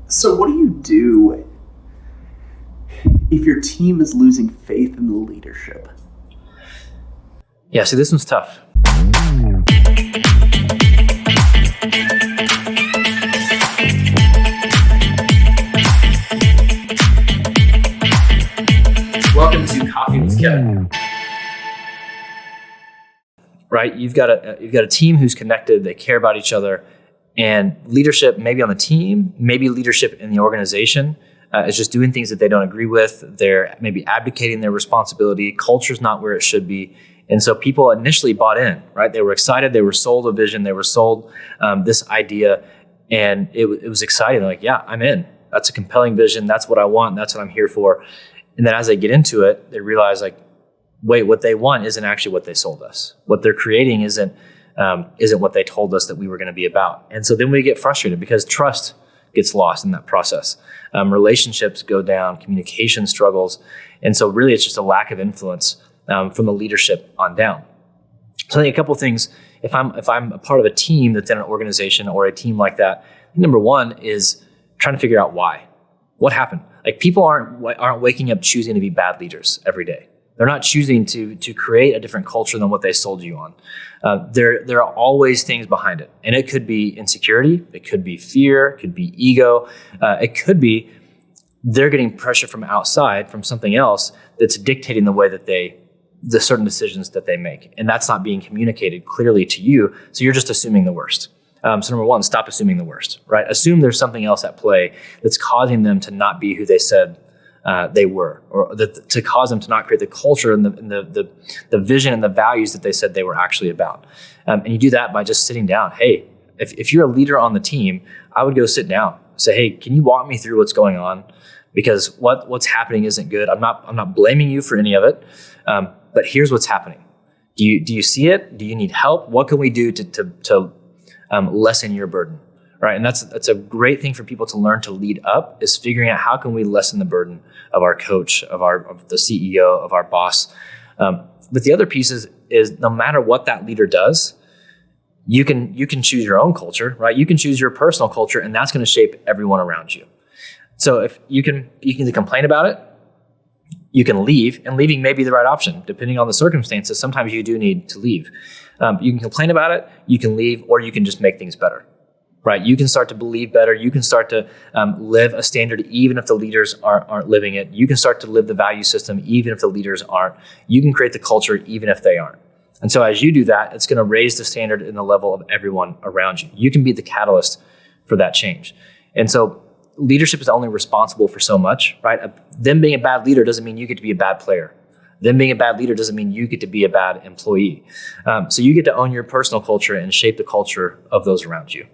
So what do you do if your team is losing faith in the leadership? Yeah, see, this one's tough. Welcome to Coffee with Kevin. Right, you've got a team who's connected. They care about each other, and leadership, maybe on the team, maybe leadership in the organization, is just doing things that they don't agree with. They're maybe abdicating their responsibility. Culture's not where it should be, and so people initially bought in. Right, they were excited. They were sold a vision. They were sold this idea, and it was exciting. They're like, "Yeah, I'm in. That's a compelling vision. That's what I want. That's what I'm here for." And then as they get into it, they realize, like, wait, what they want isn't actually what they sold us. What they're creating isn't what they told us that we were going to be about. And so then we get frustrated because trust gets lost in that process. Relationships go down, communication struggles. And so really it's just a lack of influence from the leadership on down. So I think a couple of things, if I'm a part of a team that's in an organization or a team like that, number one is trying to figure out why. What happened? Like, people aren't waking up choosing to be bad leaders every day. They're not choosing to create a different culture than what they sold you on. There are always things behind it. And it could be insecurity. It could be fear. It could be ego. It could be they're getting pressure from outside, from something else that's dictating the way that the certain decisions that they make. And that's not being communicated clearly to you. So you're just assuming the worst. So number one, stop assuming the worst, right? Assume there's something else at play that's causing them to not be who they said they were, or to cause them to not create the culture and the vision and the values that they said they were actually about. And you do that by just sitting down. Hey, if you're a leader on the team, I would go sit down. Say, hey, can you walk me through what's going on? Because what's happening isn't good. I'm not blaming you for any of it, but here's what's happening. Do you see it? Do you need help? What can we do to lessen your burden? Right, and that's a great thing for people to learn to lead up, is figuring out how can we lessen the burden of our coach, of the CEO, of our boss. But the other piece is no matter what that leader does, you can choose your own culture, right? You can choose your personal culture, and that's going to shape everyone around you. So if you can either complain about it, you can leave, and leaving may be the right option depending on the circumstances. Sometimes you do need to leave. You can complain about it, you can leave, or you can just make things better. Right, you can start to believe better. You can start to live a standard even if the leaders aren't living it. You can start to live the value system even if the leaders aren't. You can create the culture even if they aren't. And so as you do that, it's going to raise the standard and the level of everyone around you. You can be the catalyst for that change. And so leadership is only responsible for so much, right? Them being a bad leader doesn't mean you get to be a bad player. Them being a bad leader doesn't mean you get to be a bad employee. So you get to own your personal culture and shape the culture of those around you.